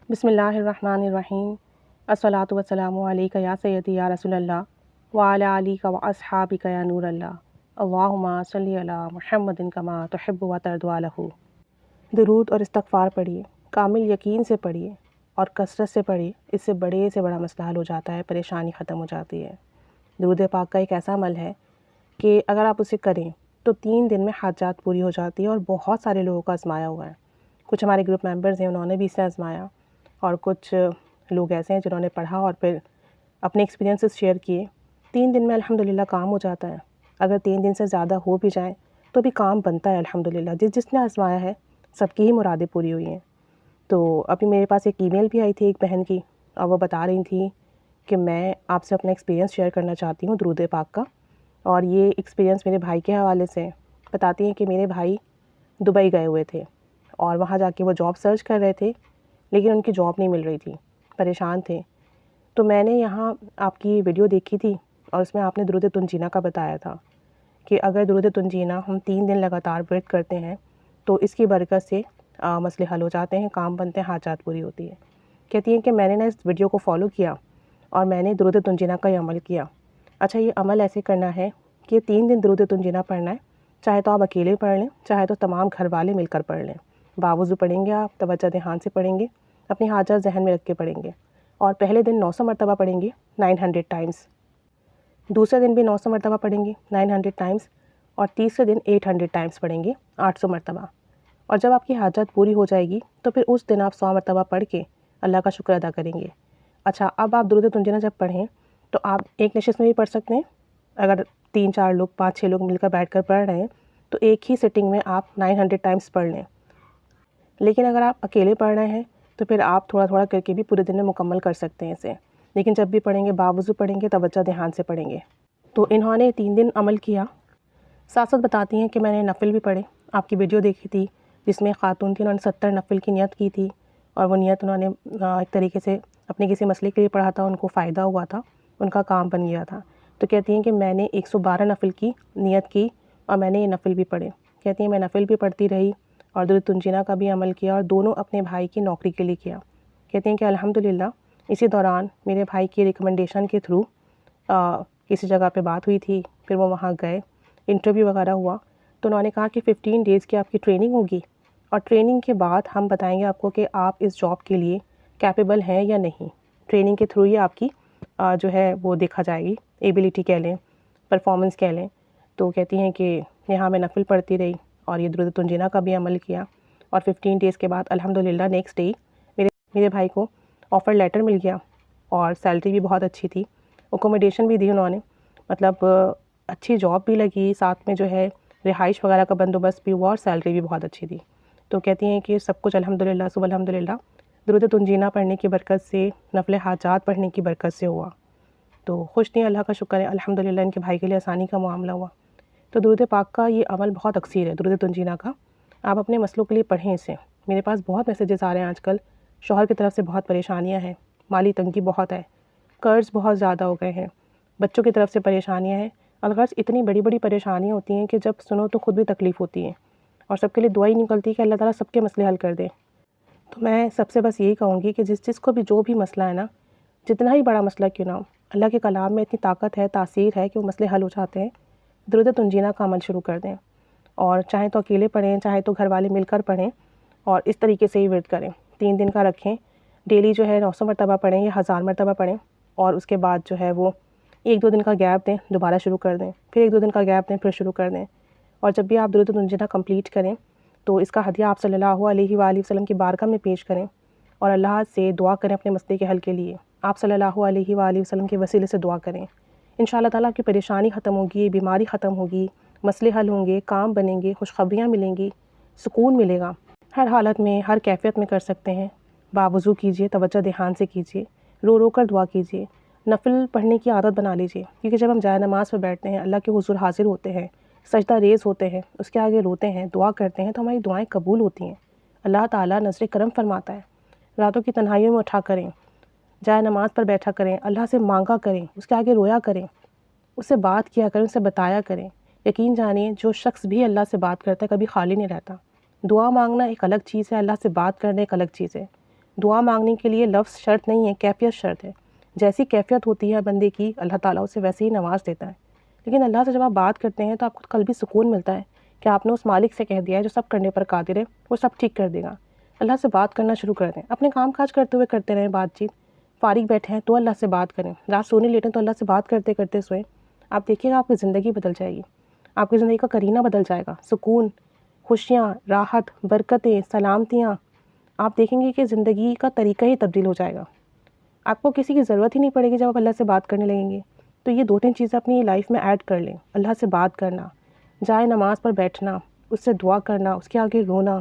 بسم اللہ الرحمن الرحیم الصلاۃ والسلام علیک یا سیدی یا رسول اللہ وعلی آلک و اصحابک یا نور اللہ اللہم صلی علی محمد کما تحب و ترضی عنہ۔ درود اور استغفار پڑھیے، کامل یقین سے پڑھیے اور کثرت سے پڑھیے، اس سے بڑے سے بڑا مسئلہ حل ہو جاتا ہے، پریشانی ختم ہو جاتی ہے۔ درود پاک کا ایک ایسا عمل ہے کہ اگر آپ اسے کریں تو 3 دن میں حاجات پوری ہو جاتی ہے، اور بہت سارے لوگوں کا آزمایا ہوا ہے۔ کچھ ہمارے گروپ ممبرز ہیں، انہوں نے بھی اسے آزمایا، اور کچھ لوگ ایسے ہیں جنہوں نے پڑھا اور پھر اپنے ایکسپیرینسز شیئر کیے۔ 3 دن میں الحمدللہ کام ہو جاتا ہے۔ اگر 3 دن سے زیادہ ہو بھی جائیں تو بھی کام بنتا ہے الحمدللہ۔ جس نے آزمایا ہے سب کی ہی مرادیں پوری ہوئی ہیں۔ تو ابھی میرے پاس ایک ای میل بھی آئی تھی ایک بہن کی، اور وہ بتا رہی تھی کہ میں آپ سے اپنا ایکسپیرینس شیئر کرنا چاہتی ہوں درود پاک کا، اور یہ ایکسپیرینس میرے بھائی کے حوالے سے بتاتی ہیں کہ میرے بھائی دبئی گئے ہوئے تھے، اور وہاں جا کے وہ جاب سرچ کر رہے تھے، لیکن ان کی جاب نہیں مل رہی تھی، پریشان تھے۔ تو میں نے یہاں آپ کی ویڈیو دیکھی تھی، اور اس میں آپ نے درود تنجینہ کا بتایا تھا کہ اگر درود تنجینہ ہم 3 دن لگاتار ورد کرتے ہیں تو اس کی برکت سے مسئلے حل ہو جاتے ہیں، کام بنتے ہیں، حاجات پوری ہوتی ہے۔ کہتی ہیں کہ میں نے اس ویڈیو کو فالو کیا اور میں نے درود تنجینہ کا یہ عمل کیا۔ اچھا، یہ عمل ایسے کرنا ہے کہ 3 دن درود تنجینہ پڑھنا ہے، چاہے تو آپ اکیلے پڑھ لیں، چاہے تو تمام گھر والے مل کر پڑھ لیں۔ باوضو پڑھیں گے، آپ توجہ دھیان سے پڑھیں گے، اپنی حاجات ذہن میں رکھ کے پڑھیں گے، اور پہلے دن 900 مرتبہ پڑھیں گے 900 ٹائمز، دوسرے دن بھی 900 مرتبہ پڑھیں گے 900 ٹائمز، اور تیسرے دن 800 ٹائمز پڑھیں گے 800 مرتبہ۔ اور جب آپ کی حاجت پوری ہو جائے گی تو پھر اس دن آپ 100 مرتبہ پڑھ کے اللہ کا شکر ادا کریں گے۔ اچھا، اب آپ درود تنجینہ جب پڑھیں تو آپ ایک نشست میں بھی پڑھ سکتے ہیں۔ اگر 3-4 لوگ 5-6 لوگ مل کر بیٹھ کر پڑھ رہے ہیں تو ایک ہی سٹنگ میں آپ 900 ٹائمز پڑھ لیں۔ لیکن اگر آپ اکیلے پڑھ رہے ہیں تو پھر آپ تھوڑا تھوڑا کر کے بھی پورے دن میں مکمل کر سکتے ہیں اسے، لیکن جب بھی پڑھیں گے باوضو پڑھیں گے، توجہ دھیان سے پڑھیں گے۔ تو انہوں نے 3 دن عمل کیا، ساتھ ساتھ بتاتی ہیں کہ میں نے نفل بھی پڑھے۔ آپ کی ویڈیو دیکھی تھی جس میں خاتون تھی، انہوں نے 70 نفل کی نیت کی تھی، اور وہ نیت انہوں نے ایک طریقے سے اپنے کسی مسئلے کے لیے پڑھا تھا، ان کو فائدہ ہوا تھا، ان کا کام بن گیا تھا۔ تو کہتی ہیں کہ میں نے 112 نفل کی نیت کی، اور میں نے یہ نفل بھی پڑھے۔ کہتی ہیں میں نفل بھی پڑھتی رہی اور درود تنجینہ کا بھی عمل کیا، اور دونوں اپنے بھائی کی نوکری کے لیے کیا۔ کہتی ہیں کہ الحمدللہ اسی دوران میرے بھائی کی ریکمنڈیشن کے تھرو کسی جگہ پہ بات ہوئی تھی، پھر وہ وہاں گئے، انٹرویو وغیرہ ہوا، تو انہوں نے کہا کہ 15 ڈیز کی آپ کی ٹریننگ ہوگی، اور ٹریننگ کے بعد ہم بتائیں گے آپ کو کہ آپ اس جاب کے لیے کیپیبل ہیں یا نہیں۔ ٹریننگ کے تھرو ہی آپ کی جو ہے وہ دیکھا جائے گی، ایبیلٹی کہہ لیں، پرفارمنس کہہ لیں۔ تو کہتی ہیں کہ یہاں میں نفل پڑھتی رہی اور یہ درود تنجینہ کا بھی عمل کیا، اور 15 ڈیز کے بعد الحمدللہ نیکسٹ ڈے میرے بھائی کو آفر لیٹر مل گیا، اور سیلری بھی بہت اچھی تھی، اکوموڈیشن بھی دی انہوں نے، مطلب اچھی جاب بھی لگی، ساتھ میں جو ہے رہائش وغیرہ کا بندوبست بھی ہوا، اور سیلری بھی بہت اچھی تھی۔ تو کہتی ہیں کہ سب کچھ الحمدللہ سب الحمدللہ درود تنجینہ پڑھنے کی برکت سے، نفل حاجات پڑھنے کی برکت سے ہوا۔ تو خوش تھیں، اللہ کا شکر ہے، الحمدللہ ان کے بھائی کے لیے آسانی کا معاملہ ہوا۔ تو درود پاک کا یہ عمل بہت اکثیر ہے، درود تنجینہ کا، آپ اپنے مسئلوں کے لیے پڑھیں اسے۔ میرے پاس بہت میسیجز آ رہے ہیں آج کل، شوہر کی طرف سے بہت پریشانیاں ہیں، مالی تنگی بہت ہے، قرض بہت زیادہ ہو گئے ہیں، بچوں کی طرف سے پریشانیاں ہیں۔ الغرض اتنی بڑی بڑی پریشانیاں ہوتی ہیں کہ جب سنو تو خود بھی تکلیف ہوتی ہے، اور سب کے لیے دعا ہی نکلتی ہے کہ اللہ تعالیٰ سب کے مسئلے حل کر دے۔ تو میں سب سے بس یہی کہوں گی کہ جس کو بھی جو بھی مسئلہ ہے نا، جتنا ہی بڑا مسئلہ کیوں نہ ہو، اللہ کے کلام میں اتنی طاقت ہے، تاثیر ہے کہ وہ مسئلے حل ہو جاتے ہیں۔ درود تنجینہ کا عمل شروع کر دیں، اور چاہے تو اکیلے پڑھیں، چاہے تو گھر والے مل کر پڑھیں، اور اس طریقے سے ہی ورد کریں۔ 3 دن کا رکھیں، ڈیلی جو ہے 900 مرتبہ پڑھیں یا 1000 مرتبہ پڑھیں، اور اس کے بعد جو ہے وہ 1-2 دن کا گیپ دیں، دوبارہ شروع کر دیں، پھر 1-2 دن کا گیپ دیں، پھر شروع کر دیں۔ اور جب بھی آپ درود تنجینہ کمپلیٹ کریں تو اس کا ہدیہ آپ صلی اللہ علیہ وآلہ وسلم کی بارگاہ میں پیش کریں، اور اللہ سے دعا کریں اپنے مسئلے کے حل کے لیے۔ آپ صلی اللہ علیہ وآلہ وسلم کے وسیلے سے دعا کریں، انشاءاللہ تعالیٰ آپ کی پریشانی ختم ہوگی، بیماری ختم ہوگی، مسئلے حل ہوں گے، کام بنیں گے، خوشخبریاں ملیں گی، سکون ملے گا۔ ہر حالت میں، ہر کیفیت میں کر سکتے ہیں۔ باوضو کیجئے، توجہ دھیان سے کیجئے، رو رو کر دعا کیجئے، نفل پڑھنے کی عادت بنا لیجئے، کیونکہ جب ہم جائے نماز پہ بیٹھتے ہیں، اللہ کے حضور حاضر ہوتے ہیں، سجدہ ریز ہوتے ہیں، اس کے آگے روتے ہیں، دعا کرتے ہیں، تو ہماری دعائیں قبول ہوتی ہیں، اللہ تعالیٰ نظر کرم فرماتا ہے۔ راتوں کی تنہائیوں میں اٹھا کریں، جائے نماز پر بیٹھا کریں، اللہ سے مانگا کریں، اس کے آگے رویا کریں، اس سے بات کیا کریں، اس سے بتایا کریں۔ یقین جانیں جو شخص بھی اللہ سے بات کرتا ہے کبھی خالی نہیں رہتا۔ دعا مانگنا ایک الگ چیز ہے، اللہ سے بات کرنا ایک الگ چیز ہے۔ دعا مانگنے کے لیے لفظ شرط نہیں ہے، کیفیت شرط ہے۔ جیسی کیفیت ہوتی ہے بندے کی، اللہ تعالیٰ اسے ویسے ہی نواز دیتا ہے۔ لیکن اللہ سے جب آپ بات کرتے ہیں تو آپ کو قلبی سکون ملتا ہے کہ آپ نے اس مالک سے کہہ دیا ہے جو سب کرنے پر قادر ہے، وہ سب ٹھیک کر دے گا۔ اللہ سے بات کرنا شروع کر دیں، اپنے کام کاج کرتے ہوئے کرتے رہیں بات چیت، فارغ بیٹھے ہیں تو اللہ سے بات کریں، رات سونے لیٹیں تو اللہ سے بات کرتے کرتے سوئیں۔ آپ دیکھیے گا آپ کی زندگی بدل جائے گی، آپ کی زندگی کا قرینہ بدل جائے گا، سکون، خوشیاں، راحت، برکتیں، سلامتیاں، آپ دیکھیں گے کہ زندگی کا طریقہ ہی تبدیل ہو جائے گا۔ آپ کو کسی کی ضرورت ہی نہیں پڑے گی جب آپ اللہ سے بات کرنے لگیں گے۔ تو یہ 2-3 چیزیں اپنی لائف میں ایڈ کر لیں، اللہ سے بات کرنا، جائے نماز پر بیٹھنا، اس سے دعا کرنا، اس کے آگے رونا،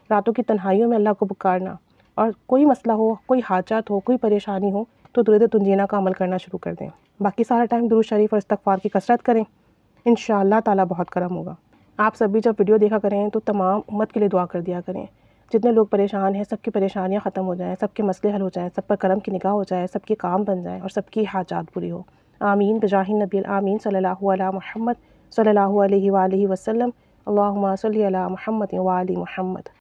راتوں کی تنہائیوں میں اللہ کو پکارنا، اور کوئی مسئلہ ہو، کوئی حاجات ہو، کوئی پریشانی ہو تو درود تنجینا کا عمل کرنا شروع کر دیں۔ باقی سارا ٹائم درود شریف اور استغفار کی کثرت کریں، انشاءاللہ تعالیٰ بہت کرم ہوگا۔ آپ سب بھی جب ویڈیو دیکھا کریں تو تمام امت کے لیے دعا کر دیا کریں، جتنے لوگ پریشان ہیں سب کی پریشانیاں ختم ہو جائیں، سب کے مسئلے حل ہو جائیں، سب پر کرم کی نگاہ ہو جائے، سب کے کام بن جائیں اور سب کی حاجات پوری ہو۔ آمین بجاہ النبی آمین صلی اللہ علی محمد صلی اللہ علیہ وآلہ وسلم۔ اللہم صلی علی محمد وآل محمد۔